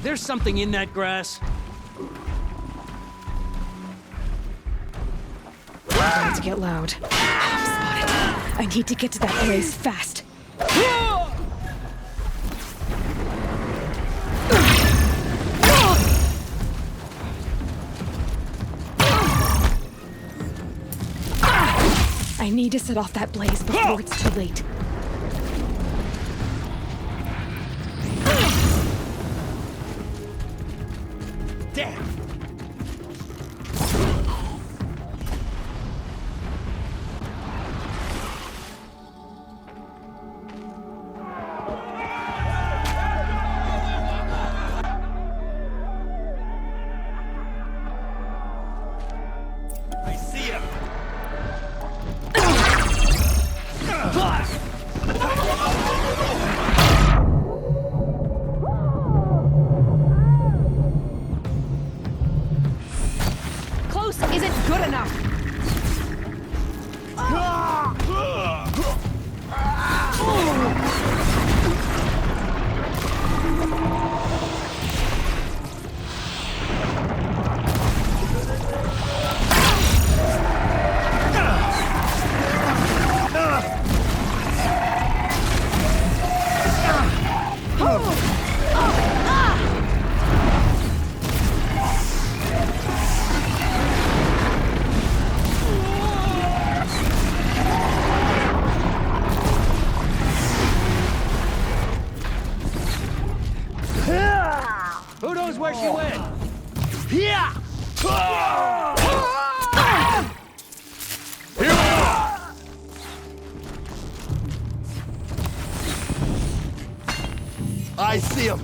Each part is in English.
There's something in that grass. About to get loud. Spotted. I need to get to that place fast. I need to set off that blaze before it's too late. Damn! I see him! Close isn't good enough. Who knows where she went? Yeah! I see him.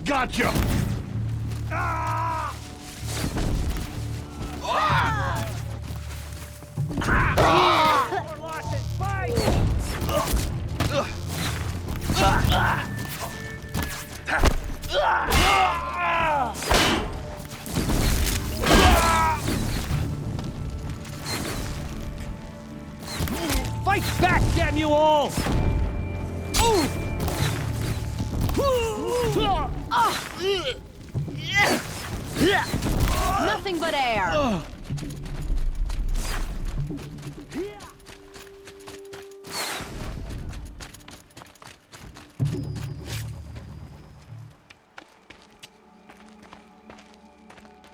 Gotcha. Fight back, damn you all! Nothing but air.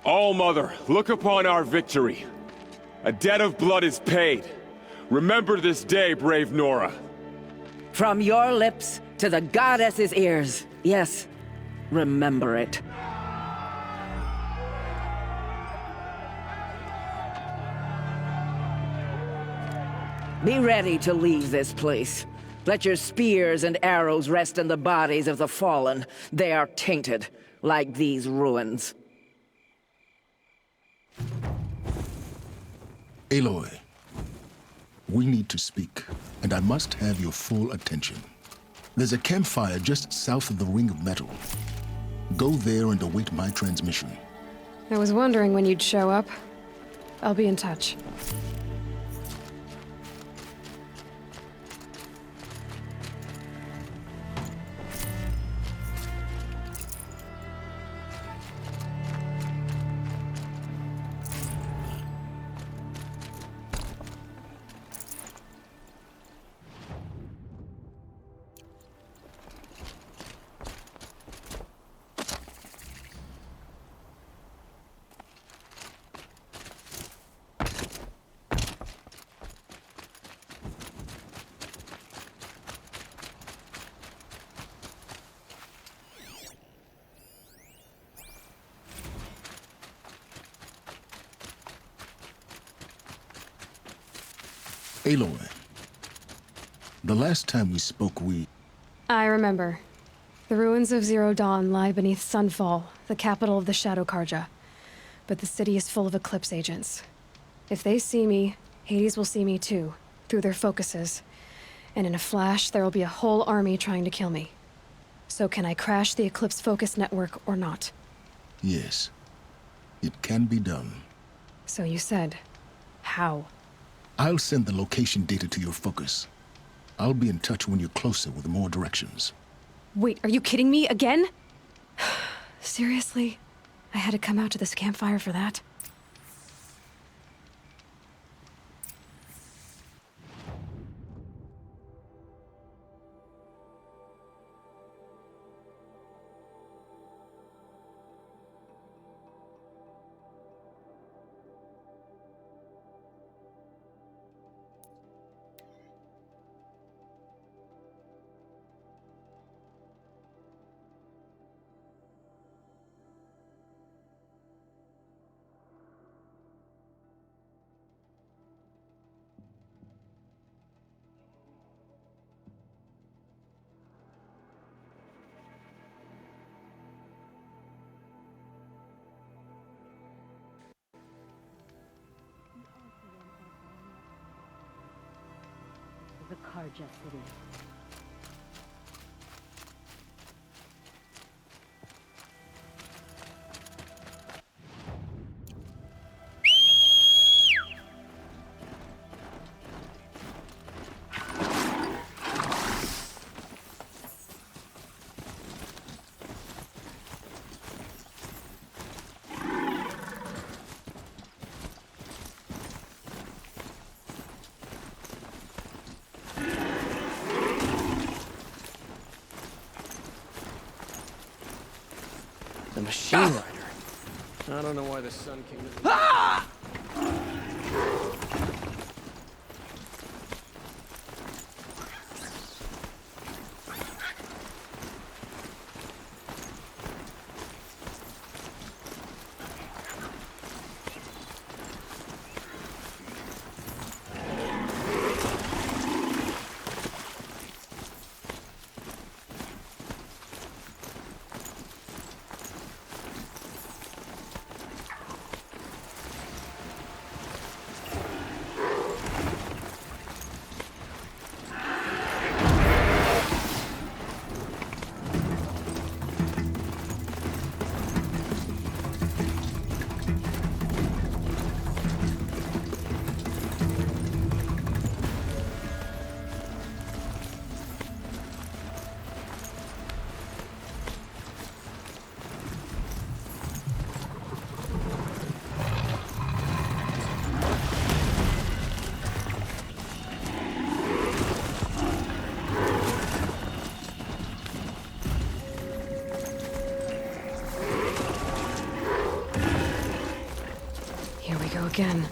All Mother, look upon our victory. A debt of blood is paid. Remember this day, brave Nora. From your lips to the goddess's ears. Yes, remember it. Be ready to leave this place. Let your spears and arrows rest in the bodies of the fallen. They are tainted, like these ruins. Aloy, we need to speak, and I must have your full attention. There's a campfire just south of the Ring of Metal. Go there and await my transmission. I was wondering when you'd show up. I'll be in touch. Aloy, the last time we spoke, I remember. The ruins of Zero Dawn lie beneath Sunfall, the capital of the Shadow Karja. But the city is full of Eclipse agents. If they see me, Hades will see me too, through their focuses. And in a flash, there will be a whole army trying to kill me. So can I crash the Eclipse focus network or not? Yes, it can be done. So you said, how? I'll send the location data to your focus. I'll be in touch when you're closer with more directions. Wait, are you kidding me again? Seriously? I had to come out to this campfire for that? The Karja city. The machine rider. I don't know why the sun came to... Here we go again.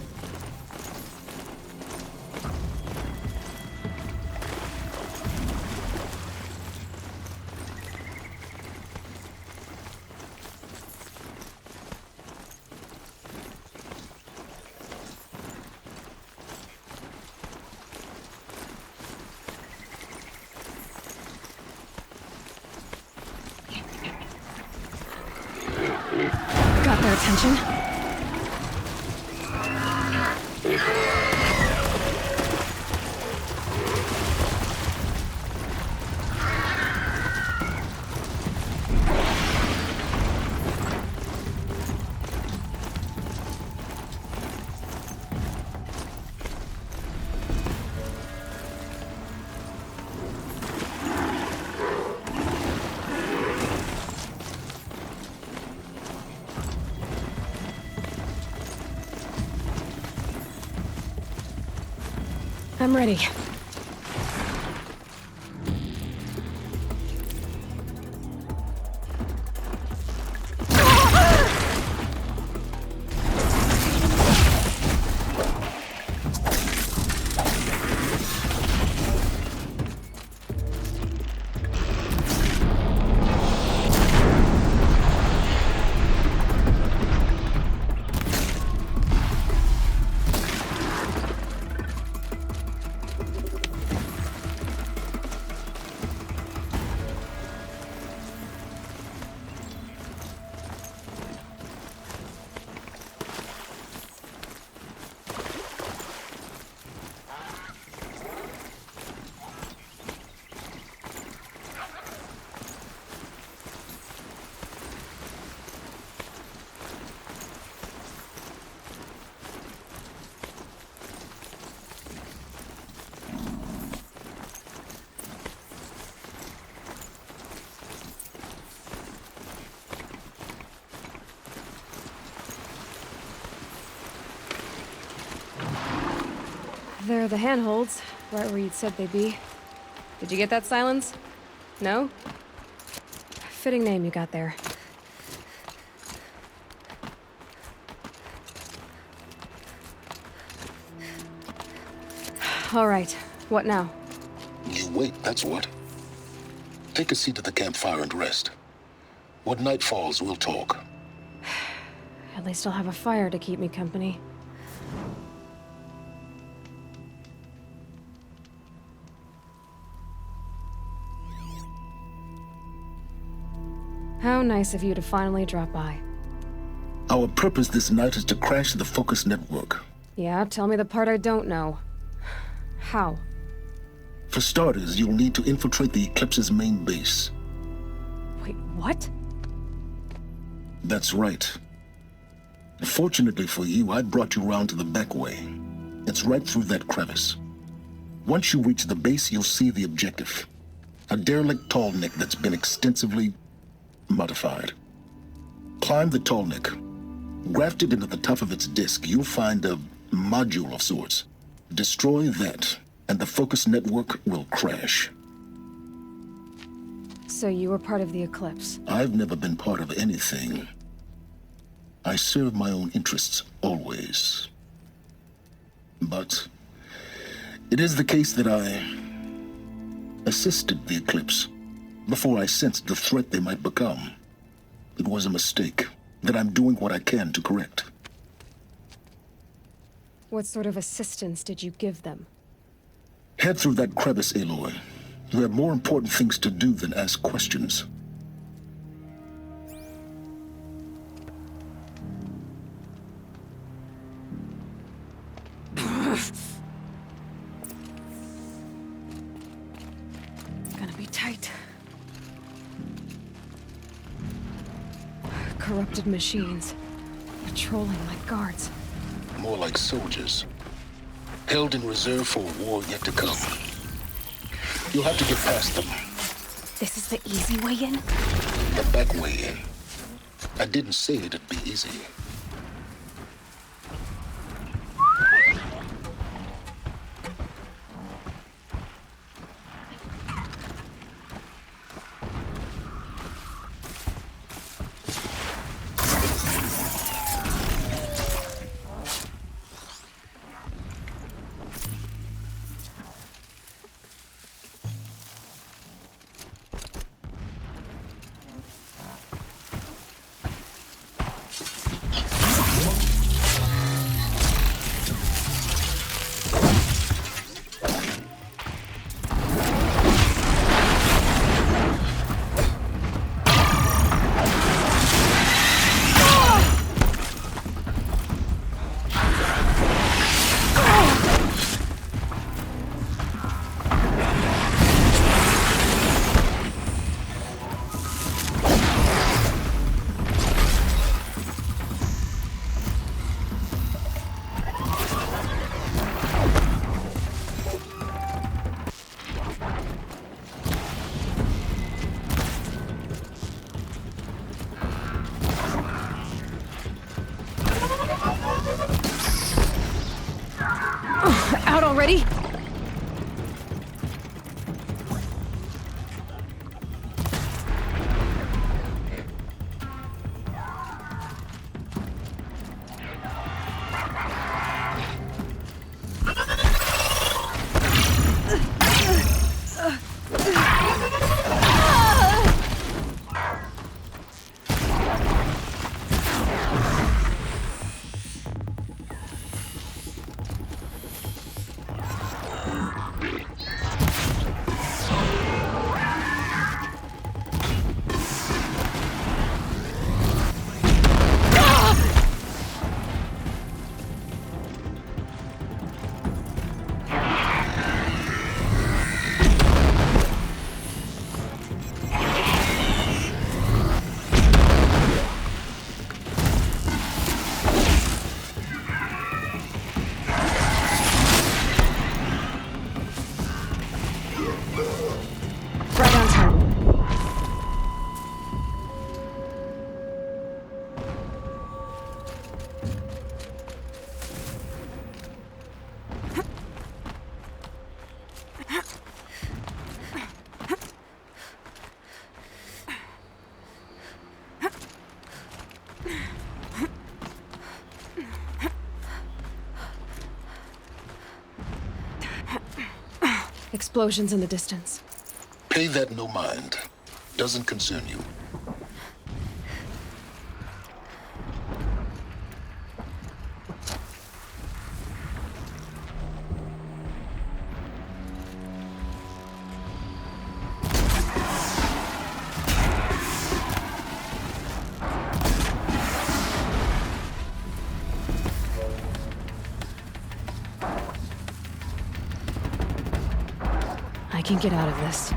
Got their attention? I'm ready. There are the handholds, right where you'd said they'd be. Did you get that, Silence? No? Fitting name you got there. All right, what now? You wait, that's what. Take a seat at the campfire and rest. When night falls, we'll talk. At least I'll have a fire to keep me company. How nice of you to finally drop by. Our purpose this night is to crash the Focus network. Yeah, tell me the part I don't know. How? For starters, you'll need to infiltrate the Eclipse's main base. Wait, what? That's right. Fortunately for you, I brought you around to the back way. It's right through that crevice. Once you reach the base, you'll see the objective. A derelict tallneck that's been extensively modified. Climb the tallneck. Grafted into the top of its disk, you'll find a module of sorts. Destroy that, and the Focus network will crash. So you were part of the Eclipse. I've never been part of anything. I serve my own interests, always. But it is the case that I assisted the Eclipse before I sensed the threat they might become. It was a mistake that I'm doing what I can to correct. What sort of assistance did you give them? Head through that crevice, Aloy. You have more important things to do than ask questions. Gonna be tight. Corrupted machines. Patrolling like guards. More like soldiers. Held in reserve for a war yet to come. You'll have to get past them. This is the easy way in? The back way in. I didn't say it'd be easy. Out already? Explosions in the distance. Pay that no mind. Doesn't concern you. I can get out of this.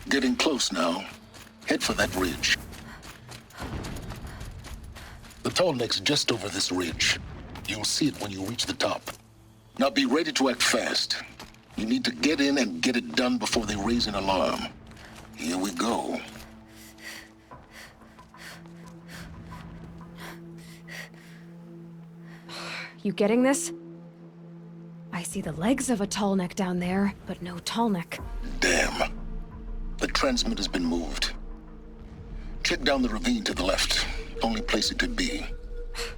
Getting close now. Head for that ridge. The tall neck's just over this ridge. You'll see it when you reach the top. Now be ready to act fast. You need to get in and get it done before they raise an alarm. Here we go. You getting this? I see the legs of a tall neck down there, but no tall neck. Damn. The transmitter's been moved. Check down the ravine to the left. Only place it could be.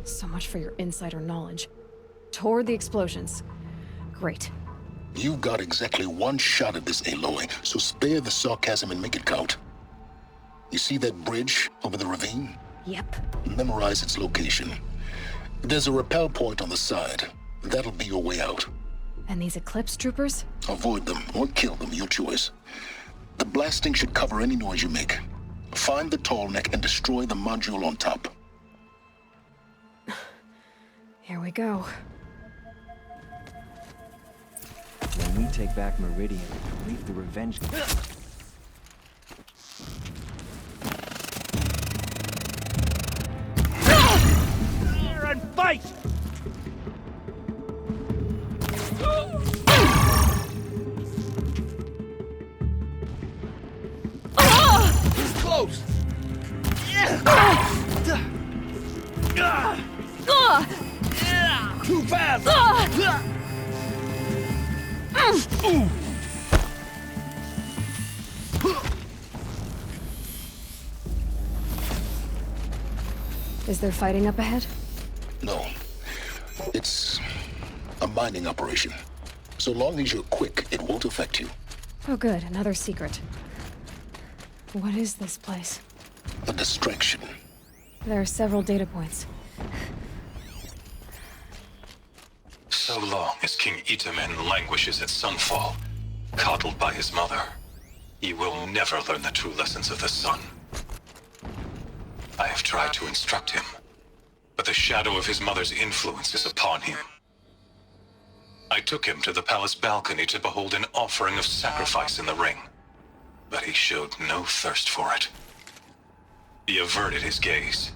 So much for your insider knowledge. Toward the explosions. Great. You've got exactly one shot at this, Aloy, so spare the sarcasm and make it count. You see that bridge over the ravine? Yep. Memorize its location. There's a rappel point on the side. That'll be your way out. And these Eclipse troopers? Avoid them or kill them, your choice. The blasting should cover any noise you make. Find the tall neck and destroy the module on top. Here we go. When we take back Meridian, leave the revenge. And fight! He's close! Too fast! Is there fighting up ahead? No. It's a mining operation. So long as you're quick, it won't affect you. Oh good, another secret. What is this place? A distraction. There are several data points. So long as King Itamen languishes at Sunfall, coddled by his mother, he will never learn the true lessons of the sun. I have tried to instruct him, but the shadow of his mother's influence is upon him. I took him to the palace balcony to behold an offering of sacrifice in the ring, but he showed no thirst for it. He averted his gaze.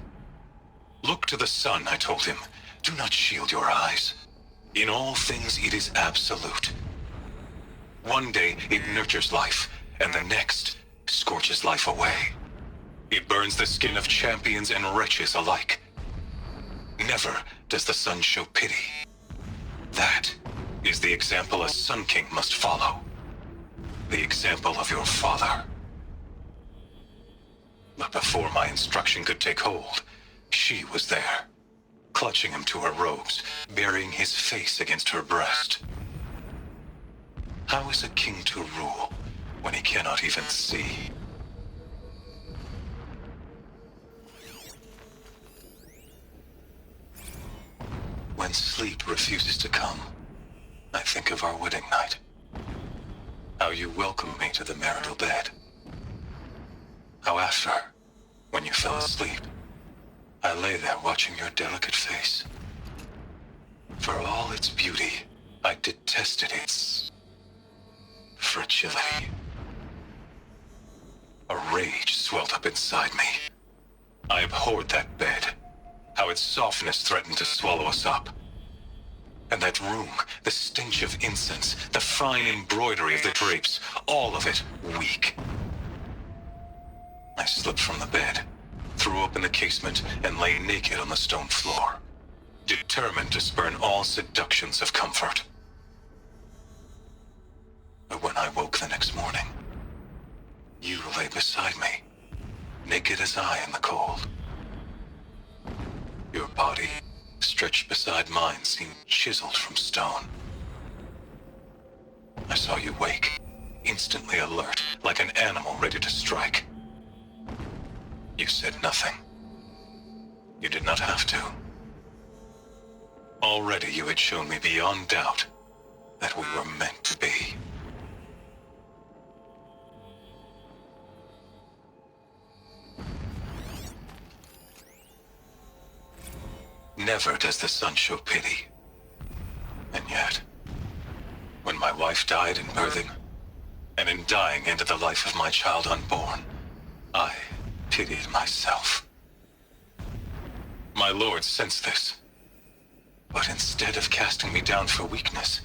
Look to the sun, I told him. Do not shield your eyes. In all things it is absolute. One day it nurtures life, and the next scorches life away. It burns the skin of champions and wretches alike. Never does the sun show pity. That is the example a Sun King must follow. The example of your father. But before my instruction could take hold, she was there. clutching him to her robes, burying his face against her breast. How is a king to rule when he cannot even see? When sleep refuses to come, I think of our wedding night. How you welcomed me to the marital bed. How after, when you fell asleep, I lay there watching your delicate face. For all its beauty, I detested its fragility. A rage swelled up inside me. I abhorred that bed, how its softness threatened to swallow us up. And that room, the stench of incense, the fine embroidery of the drapes, all of it weak. I slipped from the bed, threw open the casement, and lay naked on the stone floor, determined to spurn all seductions of comfort. But when I woke the next morning, you lay beside me, naked as I in the cold. Your body, stretched beside mine, seemed chiseled from stone. I saw you wake, instantly alert, like an animal ready to strike. You said nothing. You did not have to. Already you had shown me beyond doubt that we were meant to be. Never does the sun show pity. And yet, when my wife died in birthing, and in dying into the life of my child unborn, I pitied myself. My lord sensed this. But instead of casting me down for weakness,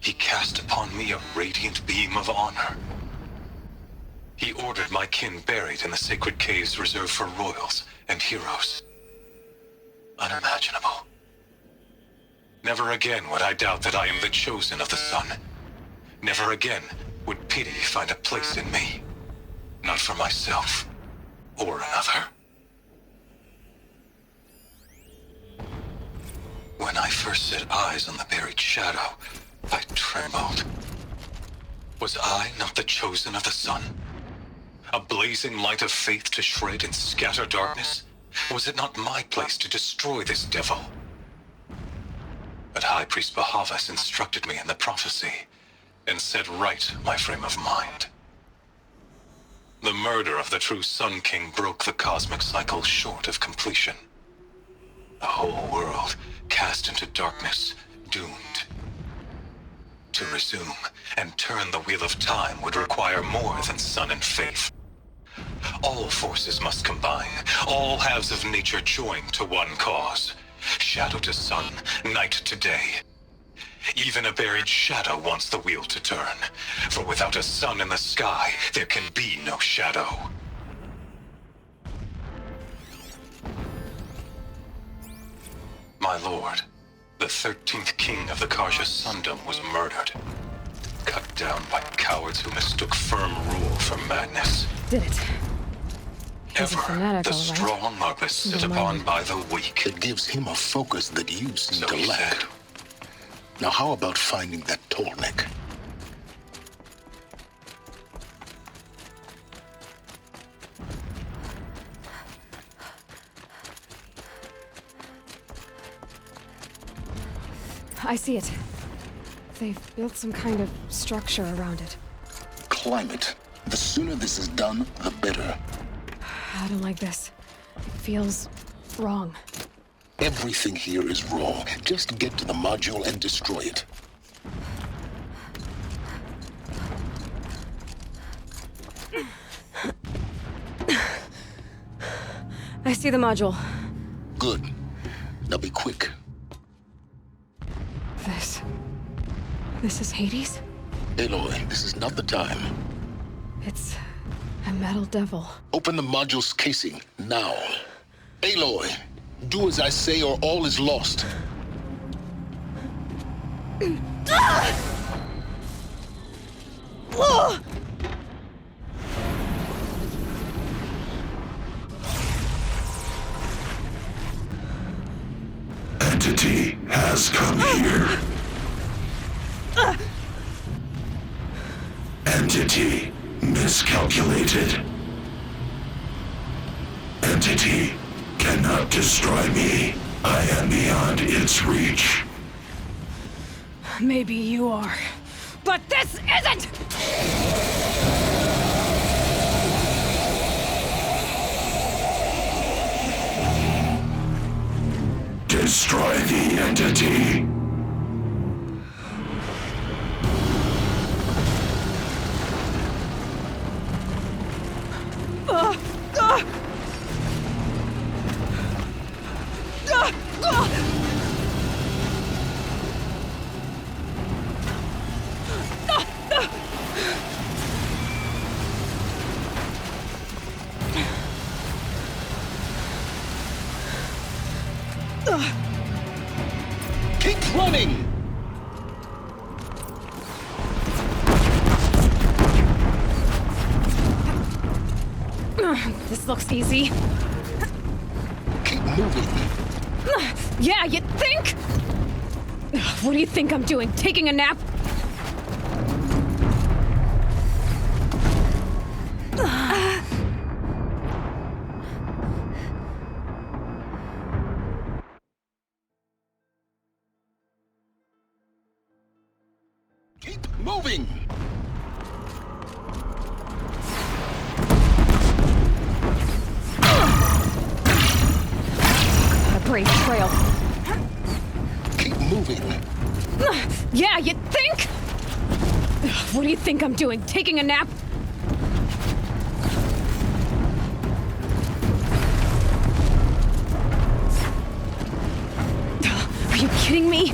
he cast upon me a radiant beam of honor. He ordered my kin buried in the sacred caves reserved for royals and heroes. Unimaginable. Never again would I doubt that I am the chosen of the sun. Never again would pity find a place in me. Not for myself, or another. When I first set eyes on the buried shadow, I trembled. Was I not the chosen of the sun? A blazing light of faith to shred and scatter darkness? Was it not my place to destroy this devil? But High Priest Bahavas instructed me in the prophecy, and set right my frame of mind. The murder of the true Sun King broke the cosmic cycle short of completion. The whole world cast into darkness, doomed. To resume and turn the wheel of time would require more than sun and faith. All forces must combine, all halves of nature join to one cause. Shadow to sun, night to day. Even a buried shadow wants the wheel to turn, for without a sun in the sky, there can be no shadow. My lord, the 13th king of the Karja Sundom was murdered. Cut down by cowards who mistook firm rule for madness. Did it. He's a Ever, fanatic, the all right. strong are beset upon by the weak. It gives him a focus that you seem So to he lack. said. Now how about finding that tall neck? I see it. They've built some kind of structure around it. Climb it. The sooner this is done, the better. I don't like this. It feels wrong. Everything here is wrong. Just get to the module and destroy it. I see the module. Good. Now be quick. This is Hades? Aloy, this is not the time. It's a metal devil. Open the module's casing, now. Aloy, do as I say or all is lost. entity has come here. Entity miscalculated. Entity cannot destroy me. I am beyond its reach. Maybe you are. But this isn't! Destroy the entity. Keep running! This looks easy. Keep moving. Yeah, you think? What do you think I'm doing? Taking a nap? Keep moving! A brave trail. Keep moving. Yeah, you think? What do you think I'm doing? Taking a nap? Are you kidding me?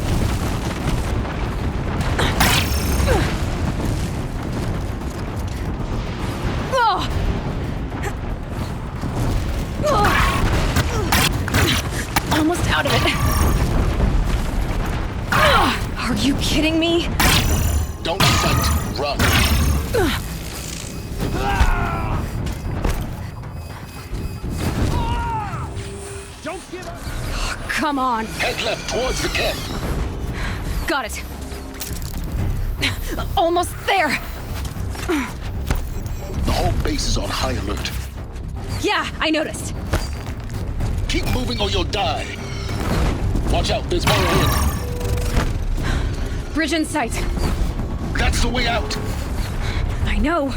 Almost out of it. Are you kidding me? Don't fight. Run. Don't give up! Come on. Head left towards the camp. Got it. Almost there. The whole base is on high alert. Yeah, I noticed. Keep moving or you'll die. Watch out, there's more ahead. Bridge in sight. That's the way out. I know.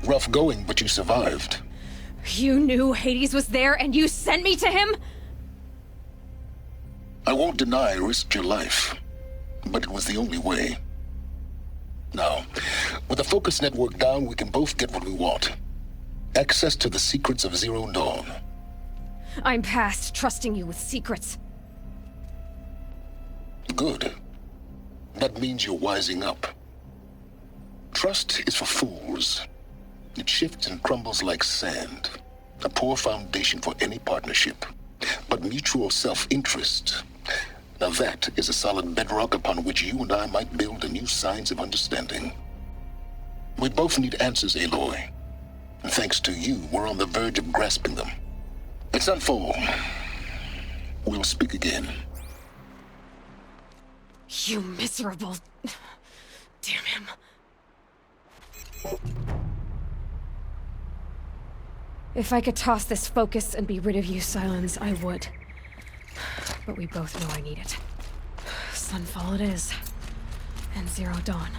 Rough going, but you survived. You knew Hades was there and you sent me to him? I won't deny I risked your life, but it was the only way. Now, with the focus network down, we can both get what we want. Access to the secrets of Zero Dawn. I'm past trusting you with secrets. Good. That means you're wising up. Trust is for fools. It shifts and crumbles like sand. A poor foundation for any partnership. But mutual self-interest, now that is a solid bedrock upon which you and I might build a new science of understanding. We both need answers, Aloy. And thanks to you, we're on the verge of grasping them. It's Sunfall. We'll speak again. You miserable... Damn him. If I could toss this focus and be rid of you, Silence, I would. But we both know I need it. Sunfall it is. And Zero Dawn.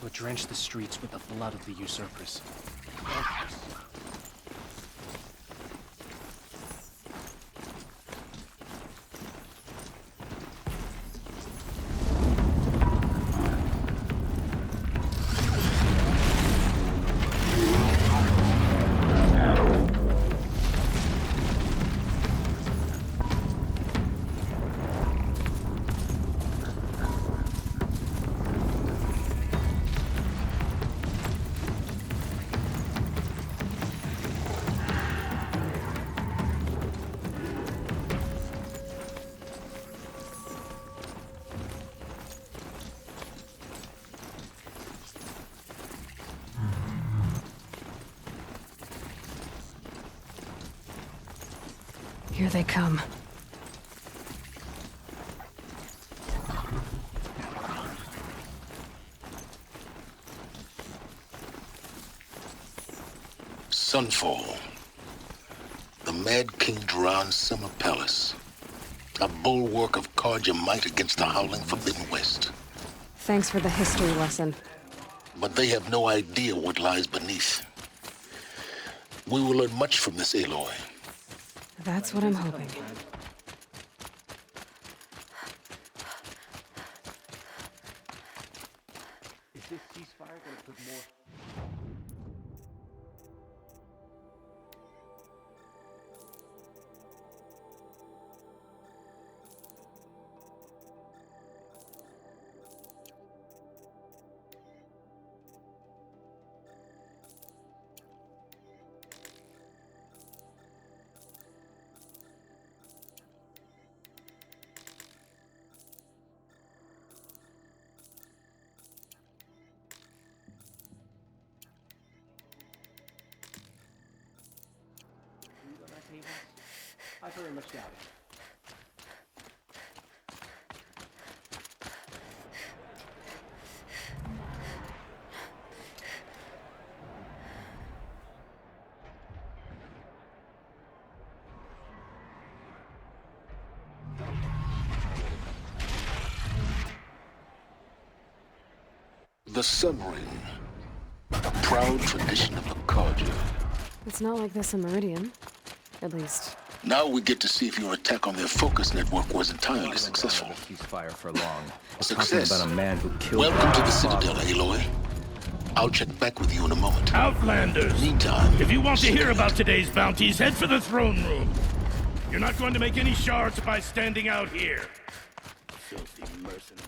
Will drench the streets with the blood of the usurpers. Here they come. Sunfall. The Mad King Duran's summer palace. A bulwark of Carja might against the howling Forbidden West. Thanks for the history lesson. But they have no idea what lies beneath. We will learn much from this Aloy. That's what I'm hoping. Is this ceasefire gonna put more... I very much doubt it. The Sun Ring. A proud tradition of the Carja. It's not like this in Meridian. At least. Now we get to see if your attack on their focus network was entirely successful. Ceasefire for long. We're Success. talking about a man who killed. Welcome to the Citadel, Aloy. I'll check back with you in a moment. Outlanders! Meantime, If you want to hear cigarette. about today's bounties, head for the throne room. You're not going to make any shards by standing out here. Filthy mercenary.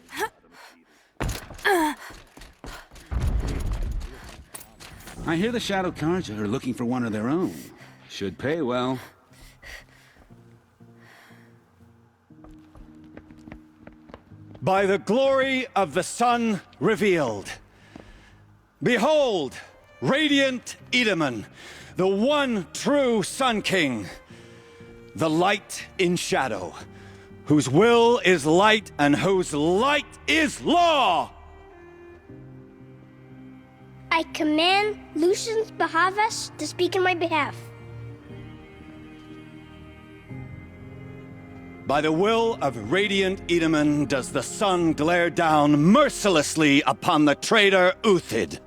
I hear the Shadow Carja are looking for one of their own. Should pay well. By the glory of the sun revealed. Behold, radiant Edaman, the one true Sun King. The light in shadow, whose will is light and whose light is law! I command Lucius Bahavas to speak in my behalf. By the will of Radiant Edaman does the sun glare down mercilessly upon the traitor Uthid.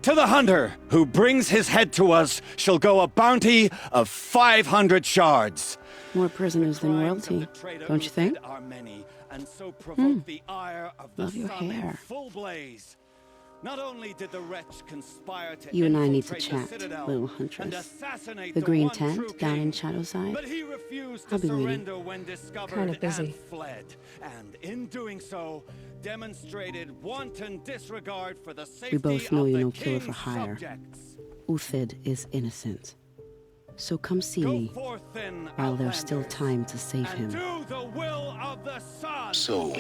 To the hunter who brings his head to us shall go a bounty of 500 shards. More prisoners than royalty, don't you think? Love your hair. Not only did the wretch conspire to You and I need to infiltrate the chat, Citadel little and huntress. assassinate The green one tent true down king, in Shadowside. but he refused to I'll be leaving. surrender when discovered Kinda busy. and fled. And in doing so, demonstrated wanton disregard for the safety We both know of you're the no killer for king's hire. subjects. Uthid is innocent. So come see Go me forth then, while there's still Outlanders, time to save and him. do the will of the sun. So,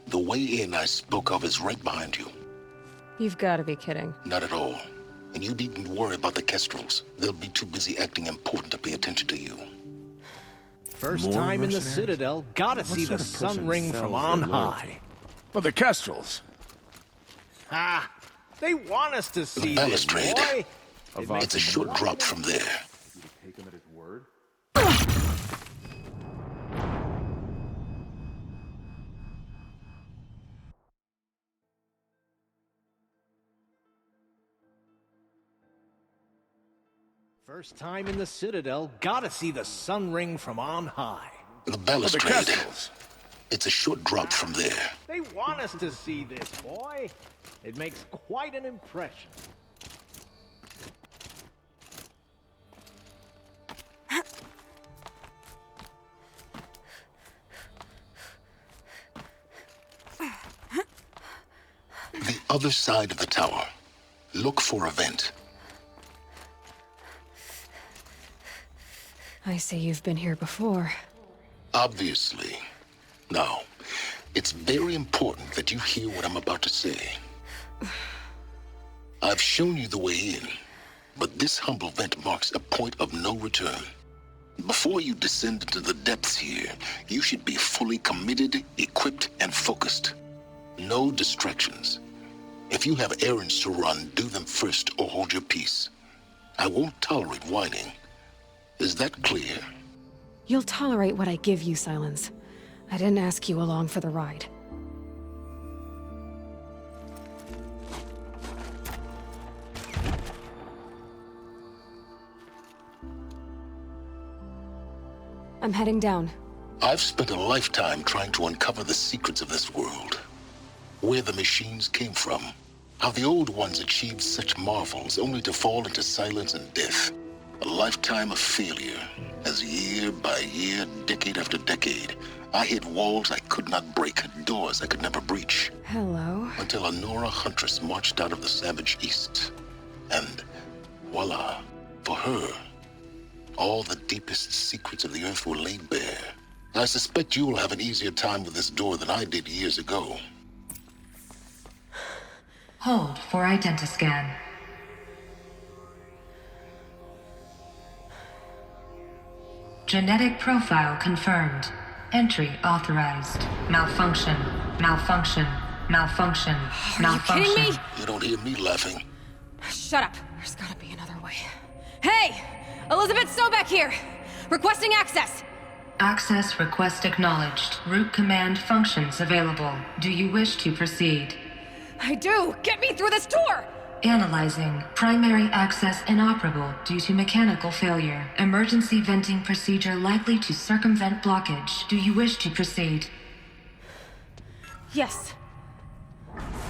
the way in I spoke of is right behind you. You've got to be kidding. Not at all. And you needn't worry about the Kestrels. They'll be too busy acting important to pay attention to you. First More time in the mercenaries? Citadel, gotta see the sort of sun person ring sells from their on loyalty? high. For the Kestrels. Ah, they want us to see this, balustrade. boy. It's a short drop from there. Take him at his word? First time in the Citadel, gotta see the sun ring from on high. The For the balustrade. Kestrels. It's a short drop from there. They want us to see this, boy. It makes quite an impression. The other side of the tower. Look for a vent. I say you've been here before. Obviously. Now, it's very important that you hear what I'm about to say. I've shown you the way in, but this humble vent marks a point of no return. Before you descend into the depths here, you should be fully committed, equipped, and focused. No distractions. If you have errands to run, do them first or hold your peace. I won't tolerate whining. Is that clear? You'll tolerate what I give you, Silence. I didn't ask you along for the ride. I'm heading down. I've spent a lifetime trying to uncover the secrets of this world. Where the machines came from. How the old ones achieved such marvels only to fall into silence and death. A lifetime of failure, as year by year, decade after decade, I hit walls I could not break, doors I could never breach. Hello. Until a Nora huntress marched out of the savage east. And voila, for her, all the deepest secrets of the earth were laid bare. I suspect you will have an easier time with this door than I did years ago. Hold for identiscan. Genetic profile confirmed. Entry authorized. Malfunction. Malfunction. Malfunction. Malfunction. You kidding me? You don't hear me laughing. Shut up. There's gotta be another way. Hey! Elizabeth Sobeck here! Requesting access! Access request acknowledged. Root command functions available. Do you wish to proceed? I do! Get me through this door! Analyzing. Primary access inoperable due to mechanical failure. Emergency venting procedure likely to circumvent blockage. Do you wish to proceed? Yes.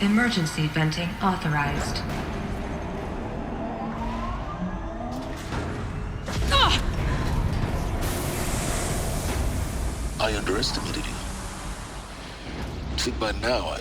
Emergency venting authorized. I underestimated you. See, by now,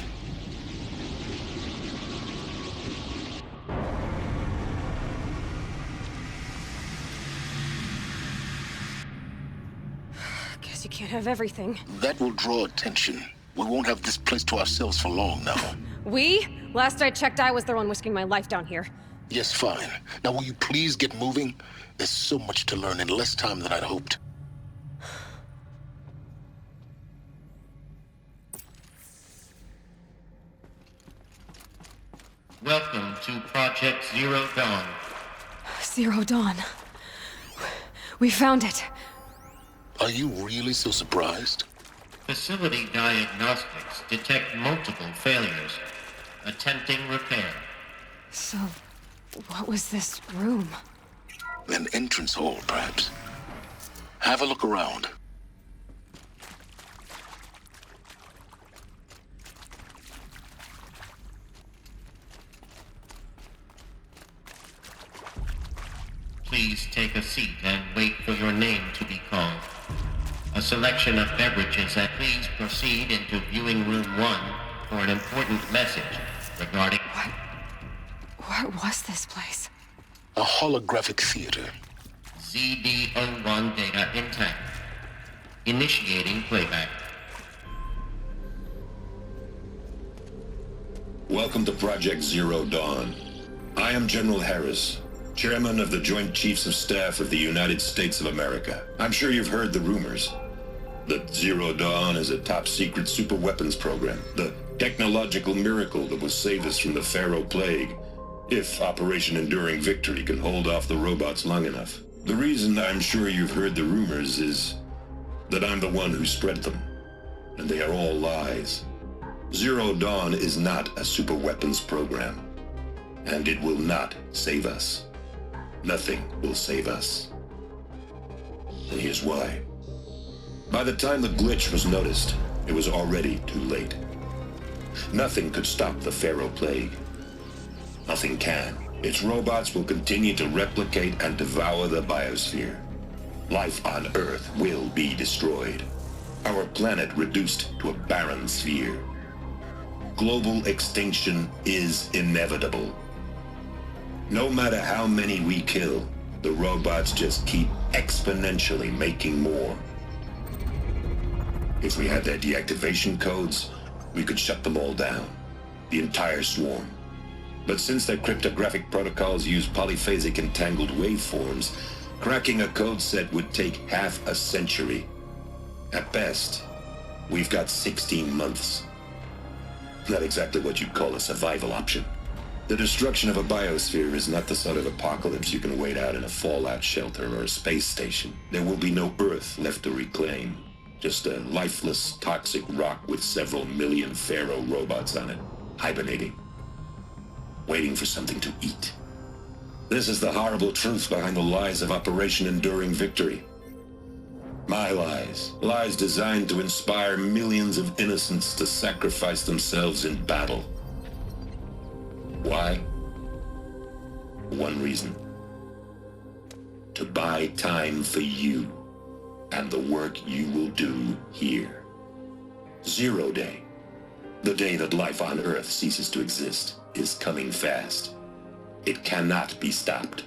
Guess you can't have everything. that will draw attention. We won't have this place to ourselves for long now. We? Last I checked, I was the one risking my life down here. Yes, fine. Now will you please get moving? There's so much to learn in less time than I'd hoped. Welcome to Project Zero Dawn. Zero Dawn. We found it. Are you really so surprised? Facility diagnostics detect multiple failures. Attempting repair. So, what was this room? An entrance hall, perhaps. Have a look around. Please take a seat and wait for your name to be called. A selection of beverages and please proceed into viewing room 1 for an important message regarding... What was this place? A holographic theater. ZD-01 data intact. Initiating playback. Welcome to Project Zero Dawn. I am General Harris, Chairman of the Joint Chiefs of Staff of the United States of America. I'm sure you've heard the rumors that Zero Dawn is a top-secret superweapons program, the technological miracle that will save us from the Pharaoh Plague, if Operation Enduring Victory can hold off the robots long enough. The reason I'm sure you've heard the rumors is that I'm the one who spread them, and they are all lies. Zero Dawn is not a superweapons program, and it will not save us. Nothing will save us. And here's why. By the time the glitch was noticed, it was already too late. Nothing could stop the Pharaoh Plague. Nothing can. Its robots will continue to replicate and devour the biosphere. Life on Earth will be destroyed. Our planet reduced to a barren sphere. Global extinction is inevitable. No matter how many we kill, the robots just keep exponentially making more. If we had their deactivation codes, we could shut them all down. The entire swarm. But since their cryptographic protocols use polyphasic entangled waveforms, cracking a code set would take half a century. At best, we've got 16 months. Not exactly what you'd call a survival option. The destruction of a biosphere is not the sort of apocalypse you can wait out in a fallout shelter or a space station. There will be no Earth left to reclaim. Just a lifeless, toxic rock with several million Pharaoh robots on it, hibernating, waiting for something to eat. This is the horrible truth behind the lies of Operation Enduring Victory. My lies. Lies designed to inspire millions of innocents to sacrifice themselves in battle. Why? One reason. To buy time for you and the work you will do here. Zero Day, the day that life on Earth ceases to exist, is coming fast. It cannot be stopped.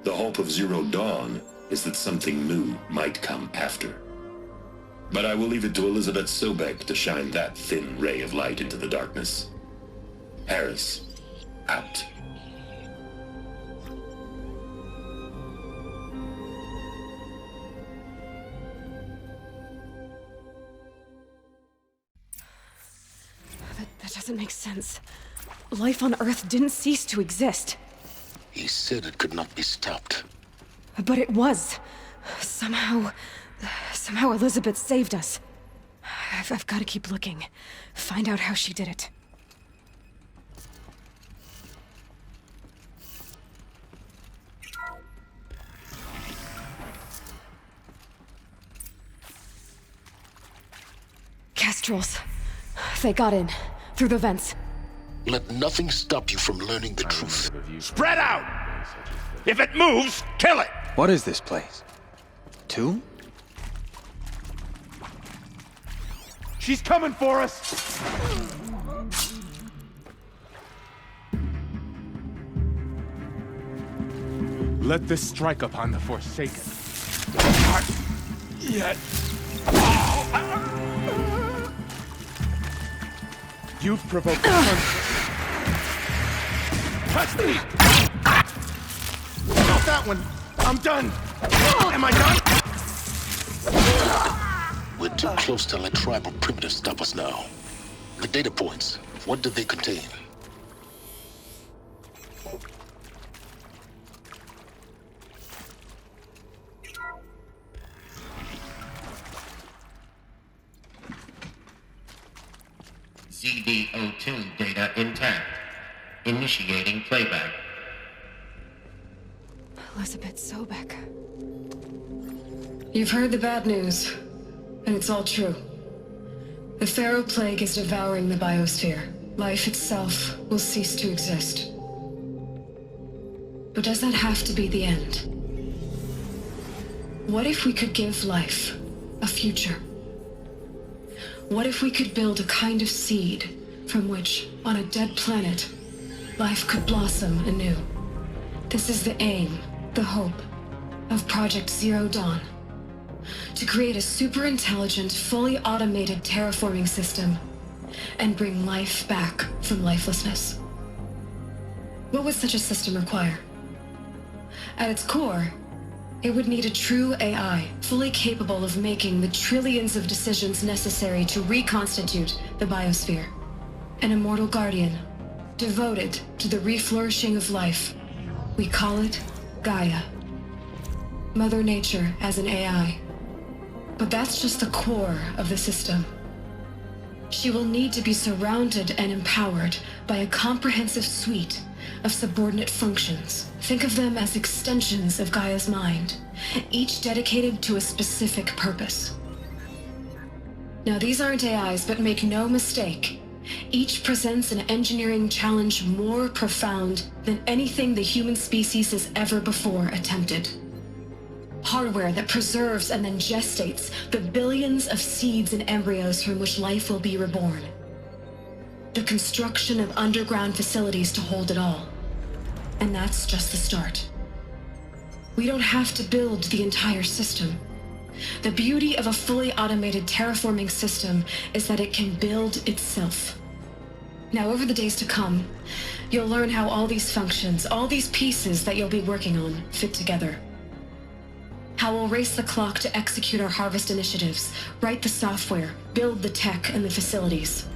The hope of Zero Dawn is that something new might come after. But I will leave it to Elizabeth Sobek to shine that thin ray of light into the darkness. Harris, out. That doesn't make sense. Life on Earth didn't cease to exist. He said it could not be stopped. But it was. Somehow Elizabeth saved us. I've got to keep looking. Find out how she did it. Kestrels. They got in. Through the vents. Let nothing stop you from learning the truth. Spread out! If it moves, kill it! What is this place? Tomb? She's coming for us! Let this strike upon the Forsaken. Not yet. You've provoked the conflict. Touch me! Not that one! I'm done! Am I done? We're too close to let tribal primitives stop us now. The data points, what did they contain? ZD02 data intact. Initiating playback. Elizabeth Sobek. You've heard the bad news, and it's all true. The Pharaoh Plague is devouring the biosphere. Life itself will cease to exist. But does that have to be the end? What if we could give life a future? What if we could build a kind of seed from which, on a dead planet, life could blossom anew? This is the aim, the hope, of Project Zero Dawn. To create a super-intelligent, fully automated terraforming system and bring life back from lifelessness. What would such a system require? At its core, it would need a true AI, fully capable of making the trillions of decisions necessary to reconstitute the biosphere. An immortal guardian, devoted to the reflourishing of life. We call it Gaia. Mother Nature as an AI. But that's just the core of the system. She will need to be surrounded and empowered by a comprehensive suite of subordinate functions. Think of them as extensions of Gaia's mind, each dedicated to a specific purpose. Now, these aren't AIs, but make no mistake, each presents an engineering challenge more profound than anything the human species has ever before attempted. Hardware that preserves and then gestates the billions of seeds and embryos from which life will be reborn. The construction of underground facilities to hold it all. And that's just the start. We don't have to build the entire system. The beauty of a fully automated terraforming system is that it can build itself. Now, over the days to come, you'll learn how all these functions, all these pieces that you'll be working on, fit together. How we'll race the clock to execute our harvest initiatives, write the software, build the tech and the facilities.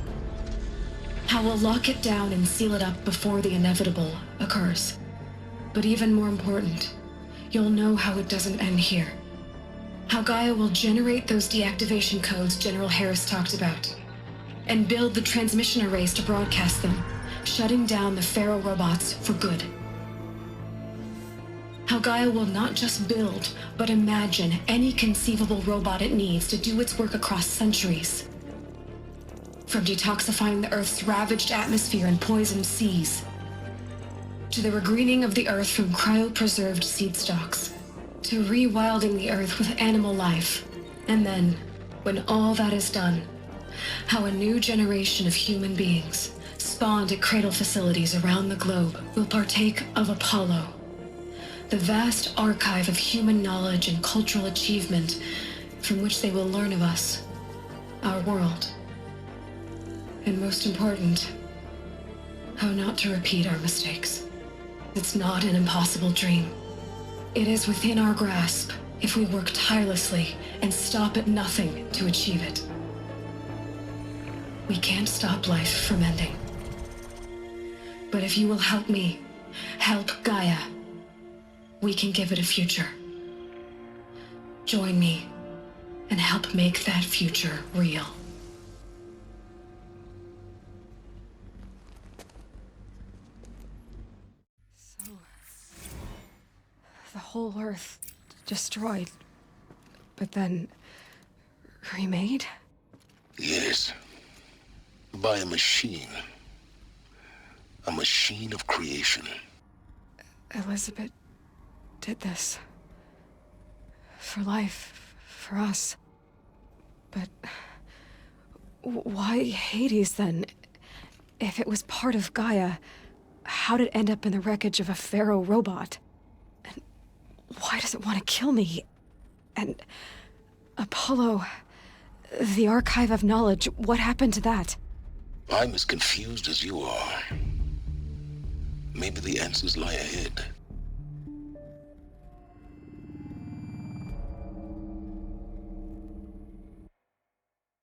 How we'll lock it down and seal it up before the inevitable occurs. But even more important, you'll know how it doesn't end here. How Gaia will generate those deactivation codes General Harris talked about, and build the transmission arrays to broadcast them, shutting down the Pharaoh robots for good. How Gaia will not just build, but imagine any conceivable robot it needs to do its work across centuries. From detoxifying the Earth's ravaged atmosphere and poisoned seas, to the regreening of the Earth from cryopreserved seed stalks, to rewilding the Earth with animal life. And then, when all that is done, how a new generation of human beings, spawned at cradle facilities around the globe, will partake of Apollo, the vast archive of human knowledge and cultural achievement from which they will learn of us, our world. And most important, how not to repeat our mistakes. It's not an impossible dream. It is within our grasp if we work tirelessly and stop at nothing to achieve it. We can't stop life from ending. But if you will help me, help Gaia, we can give it a future. Join me and help make that future real. So, the whole Earth destroyed, but then remade? Yes. By a machine. A machine of creation. Elizabeth did this. For life, for us. But why Hades then? If it was part of Gaia, how'd it end up in the wreckage of a Pharaoh robot? And why does it want to kill me? And Apollo, the archive of knowledge, what happened to that? I'm as confused as you are. Maybe the answers lie ahead.